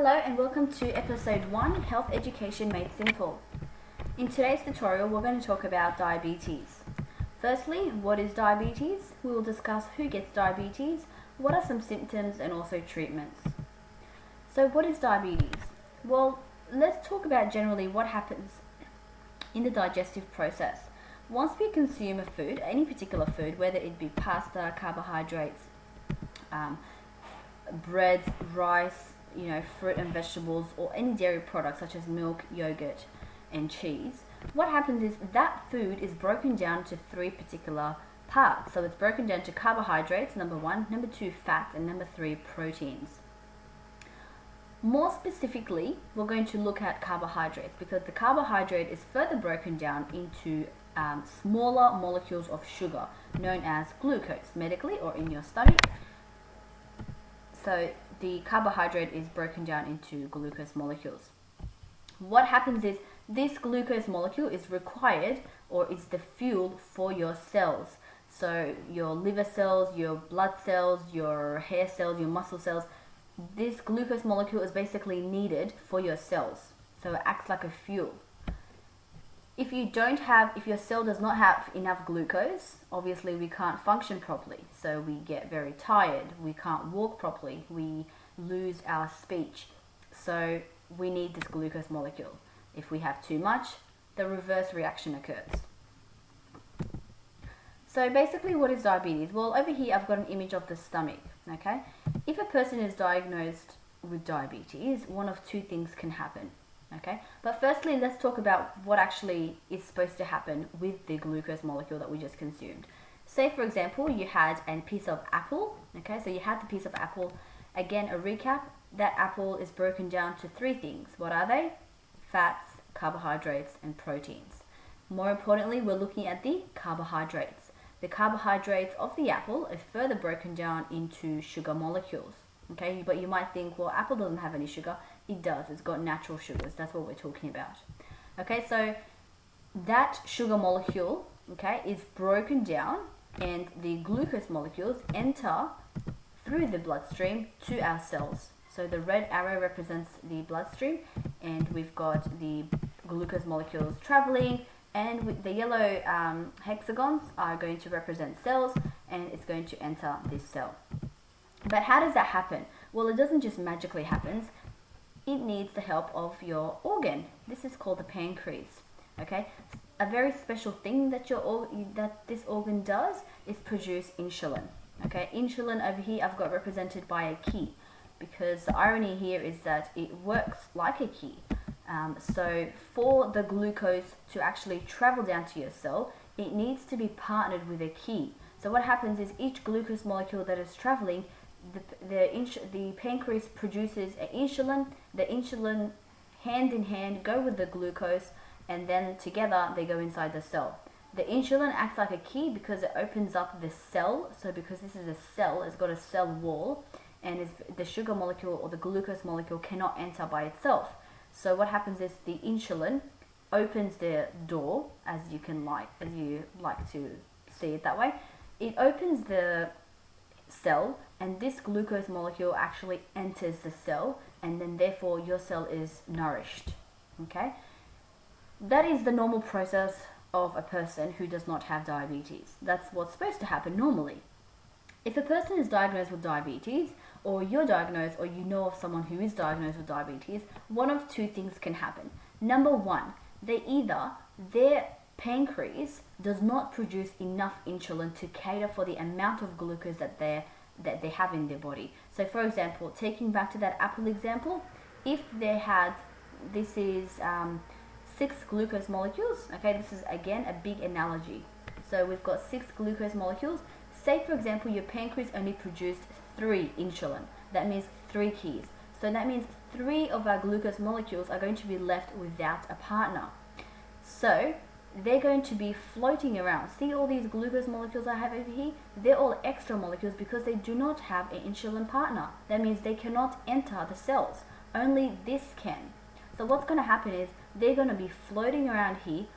Hello and welcome to episode 1, Health Education Made Simple. In today's tutorial, we're going to talk about diabetes. Firstly, what is diabetes? We will discuss who gets diabetes, what are some symptoms and also treatments. So what is diabetes? Well, let's talk about generally what happens in the digestive process. Once we consume a food, any particular food, whether it be pasta, carbohydrates, breads, rice, fruit and vegetables, or any dairy products such as milk, yogurt, and cheese, what happens is that food is broken down to 3 particular parts. So it's broken down to carbohydrates, number 1, number 2, fats, and number 3, proteins. More specifically, we're going to look at carbohydrates because the carbohydrate is further broken down into smaller molecules of sugar known as glucose, medically or in your stomach. So the carbohydrate is broken down into glucose molecules. What happens is this glucose molecule is required or is the fuel for your cells. So your liver cells, your blood cells, your hair cells, your muscle cells, this glucose molecule is basically needed for your cells. So it acts like a fuel. If your cell does not have enough glucose, obviously we can't function properly. So we get very tired, we can't walk properly, we lose our speech. So we need this glucose molecule. If we have too much, the reverse reaction occurs. So basically what is diabetes? Well, over here I've got an image of the stomach, okay? If a person is diagnosed with diabetes, one of 2 things can happen. Okay, but firstly, let's talk about what actually is supposed to happen with the glucose molecule that we just consumed. Say, for example, you had a piece of apple. Okay, so you had the piece of apple. Again, a recap, that apple is broken down to 3 things. What are they? Fats, carbohydrates, and proteins. More importantly, we're looking at the carbohydrates. The carbohydrates of the apple are further broken down into sugar molecules. Okay, but you might think, well, apple doesn't have any sugar. It does. It's got natural sugars. That's what we're talking about. Okay, so that sugar molecule, okay, is broken down and the glucose molecules enter through the bloodstream to our cells. So the red arrow represents the bloodstream and we've got the glucose molecules traveling, and with the yellow hexagons are going to represent cells, and it's going to enter this cell. But how does that happen? Well, it doesn't just magically happen. It needs the help of your organ. This is called the pancreas. Okay, a very special thing that this organ does is produce insulin. Okay, insulin over here I've got represented by a key, because the irony here is that it works like a key. So for the glucose to actually travel down to your cell, it needs to be partnered with a key. So what happens is each glucose molecule that is traveling, the pancreas produces an insulin. The insulin hand in hand go with the glucose, and then together they go inside the cell. The insulin acts like a key because it opens up the cell. So because this is a cell, it's got a cell wall, and the sugar molecule or the glucose molecule cannot enter by itself. So what happens is the insulin opens the door, as you like to see it that way. It opens the cell, and this glucose molecule actually enters the cell, and then therefore your cell is nourished. Okay, that is the normal process of a person who does not have diabetes. That's what's supposed to happen normally. If a person is diagnosed with diabetes, or you're diagnosed, or you know of someone who is diagnosed with diabetes, one of 2 things can happen. Number 1, their pancreas does not produce enough insulin to cater for the amount of glucose that they have in their body. So for example, taking back to that apple example, if they had, this is 6 glucose molecules. Okay, this is again a big analogy. So we've got 6 glucose molecules. Say for example your pancreas only produced 3 insulin. That means 3 keys. So that means 3 of our glucose molecules are going to be left without a partner. So they're going to be floating around. See all these glucose molecules I have over here? They're all extra molecules because they do not have an insulin partner. That means they cannot enter the cells. Only this can. So what's going to happen is they're going to be floating around here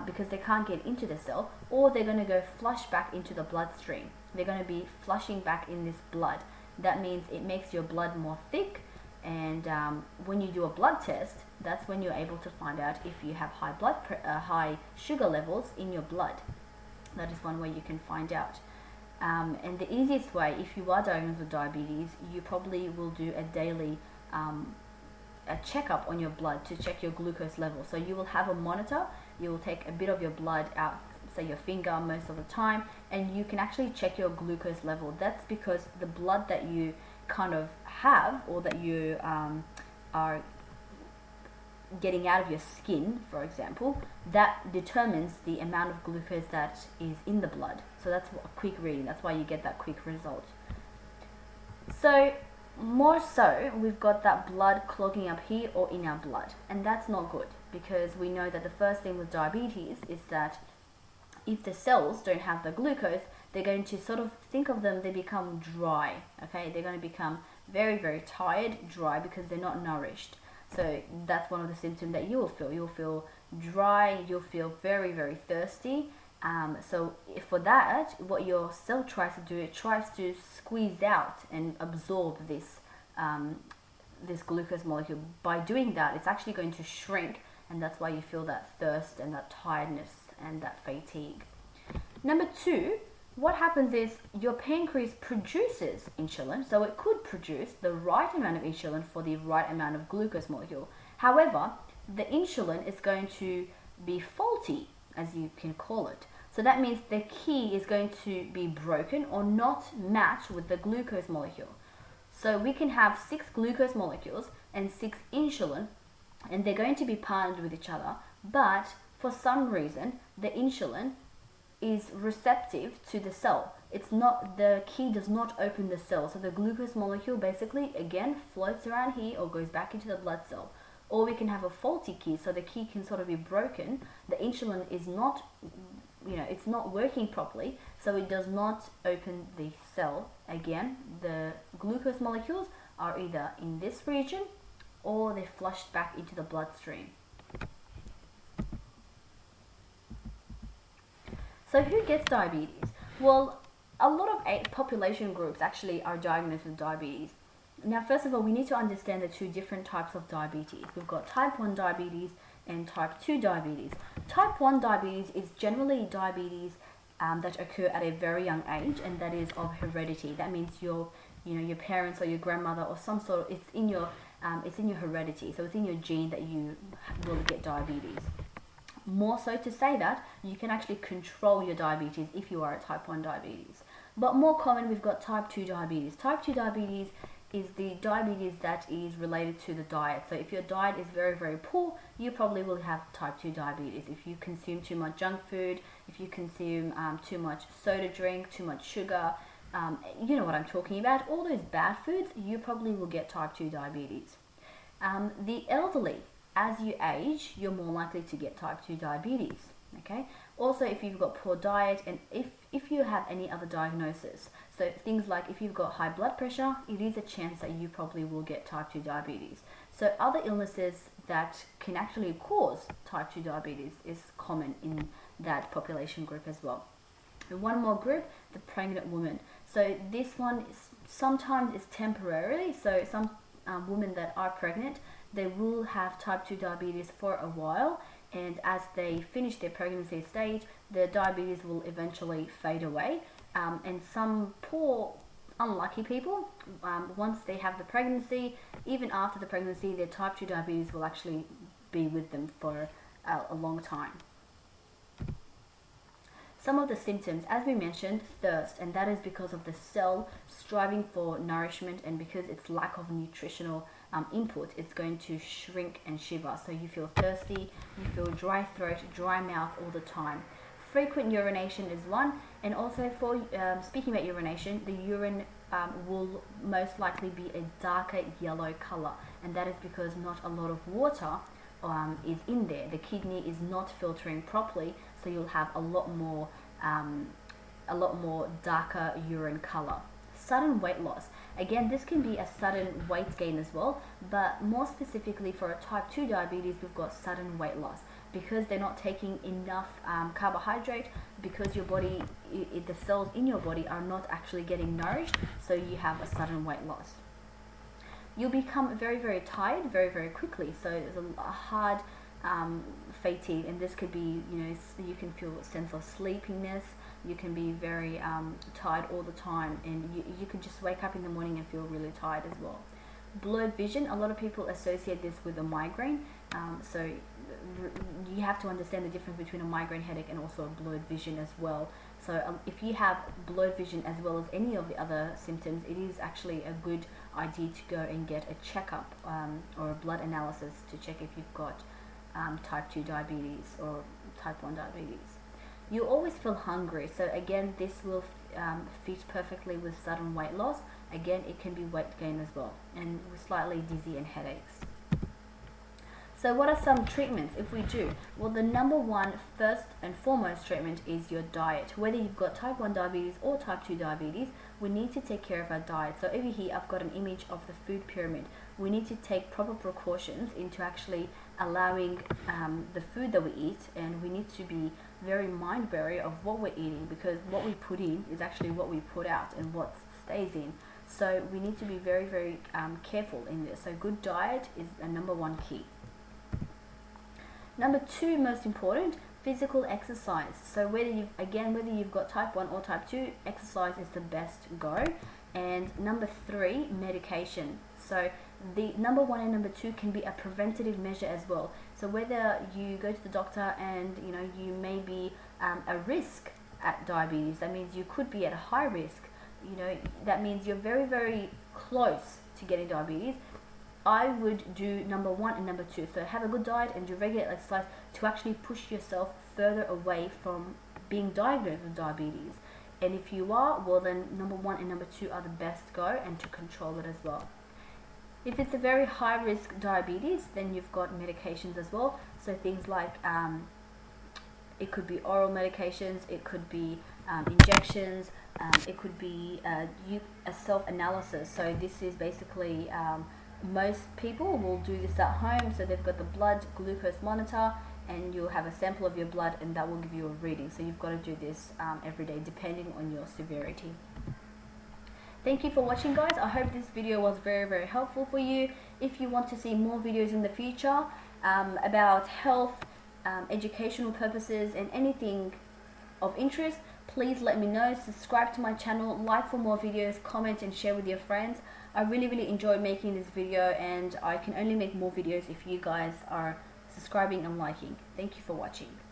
because they can't get into the cell, or they're going to go flush back into the bloodstream. They're going to be flushing back in this blood. That means it makes your blood more thick, And when you do a blood test, that's when you're able to find out if you have high sugar levels in your blood. That is one way you can find out. And the easiest way, if you are diagnosed with diabetes, you probably will do a daily a checkup on your blood to check your glucose level. So you will have a monitor, you will take a bit of your blood out, say your finger most of the time, and you can actually check your glucose level. That's because the blood that you kind of have, or that you are getting out of your skin, for example, that determines the amount of glucose that is in the blood. So that's a quick reading. That's why you get that quick result. So more so, we've got that blood clogging up here or in our blood, and that's not good, because we know that the first thing with diabetes is that if the cells don't have the glucose, they're going to sort of think of them, they become dry. Okay, they're going to become very, very tired, dry, because they're not nourished. So that's one of the symptoms that you will feel. You'll feel dry, you'll feel very, very thirsty. So for that, what your cell tries to do, it tries to squeeze out and absorb this this glucose molecule. By doing that, it's actually going to shrink, and that's why you feel that thirst and that tiredness and that fatigue. Number two, what happens is your pancreas produces insulin, so it could produce the right amount of insulin for the right amount of glucose molecule. However, the insulin is going to be faulty, as you can call it. So that means the key is going to be broken or not match with the glucose molecule. So we can have 6 glucose molecules and 6 insulin, and they're going to be partnered with each other, but for some reason the insulin is receptive to the cell. It's not, the key does not open the cell. So the glucose molecule basically again floats around here or goes back into the blood cell. Or we can have a faulty key, so the key can sort of be broken. The insulin is not, it's not working properly, so it does not open the cell. Again, the glucose molecules are either in this region or they're flushed back into the bloodstream. So who gets diabetes? Well, a lot of population groups actually are diagnosed with diabetes. Now, first of all, we need to understand the two different types of diabetes. We've got type 1 diabetes and type 2 diabetes. Type 1 diabetes is generally diabetes that occur at a very young age, and that is of heredity. That means your parents or your grandmother or some sort of, it's in your heredity. So it's in your gene that you will get diabetes. More so to say that you can actually control your diabetes if you are a type 1 diabetes. But more common, we've got type 2 diabetes. Type 2 diabetes is the diabetes that is related to the diet. So if your diet is very, very poor, you probably will have type 2 diabetes. If you consume too much junk food, if you consume too much soda drink, too much sugar, you know what I'm talking about, all those bad foods, you probably will get type 2 diabetes. The elderly, as you age, you're more likely to get type 2 diabetes. Okay. Also, if you've got poor diet, and if you have any other diagnosis, so things like if you've got high blood pressure, it is a chance that you probably will get type 2 diabetes. So other illnesses that can actually cause type 2 diabetes is common in that population group as well. And one more group, the pregnant woman. So this one sometimes is temporarily. So some women that are pregnant, they will have type 2 diabetes for a while, and as they finish their pregnancy stage, the diabetes will eventually fade away. And some poor, unlucky people, once they have the pregnancy, even after the pregnancy, their type 2 diabetes will actually be with them for a long time. Some of the symptoms, as we mentioned, thirst, and that is because of the cell striving for nourishment, and because its lack of nutritional input, it's going to shrink and shiver. So you feel thirsty, you feel dry throat, dry mouth all the time. Frequent urination is one, and also for speaking about urination, the urine will most likely be a darker yellow color, and that is because not a lot of water is in there. The kidney is not filtering properly, so you'll have a lot more darker urine color. Sudden weight loss. Again, this can be a sudden weight gain as well, but more specifically for a type 2 diabetes, we've got sudden weight loss because they're not taking enough carbohydrate, because your body, the cells in your body are not actually getting nourished, so you have a sudden weight loss. you'll become very, very tired very, very quickly. So there's a hard fatigue, and this could be, you can feel a sense of sleepiness. You can be very tired all the time, and you can just wake up in the morning and feel really tired as well. Blurred vision, a lot of people associate this with a migraine. So you have to understand the difference between a migraine headache and also a blurred vision as well. So if you have blurred vision as well as any of the other symptoms, it is actually a good idea to go and get a checkup or a blood analysis to check if you've got type 2 diabetes or type 1 diabetes. You always feel hungry, so again, this will fit perfectly with sudden weight loss. Again, it can be weight gain as well, and slightly dizzy and headaches. So what are some treatments if we do? Well, the number one, first and foremost treatment is your diet. Whether you've got type 1 diabetes or type 2 diabetes, we need to take care of our diet. So over here, I've got an image of the food pyramid. We need to take proper precautions into actually allowing the food that we eat, and we need to be very mind-wary of what we're eating, because what we put in is actually what we put out and what stays in. So we need to be very, very careful in this. So good diet is a number one key. Number two, most important, physical exercise. So whether you've got type 1 or type 2, exercise is the best go. And number three, medication. So the number one and number two can be a preventative measure as well. So whether you go to the doctor and you may be a risk at diabetes, that means you could be at a high risk. That means you're very, very close to getting diabetes. I would do number one and number two. So have a good diet and do regular exercise to actually push yourself further away from being diagnosed with diabetes. And if you are, well then number one and number two are the best go, and to control it as well. If it's a very high risk diabetes, then you've got medications as well. So things like it could be oral medications, it could be injections, it could be a self-analysis. So this is basically most people will do this at home. So they've got the blood glucose monitor, and you'll have a sample of your blood, and that will give you a reading. So you've got to do this every day depending on your severity. Thank you for watching, guys. I hope this video was very, very helpful for you. If you want to see more videos in the future about health, educational purposes, and anything of interest, please let me know. Subscribe to my channel, like for more videos, comment and share with your friends. I really, really enjoyed making this video, and I can only make more videos if you guys are subscribing and liking. Thank you for watching.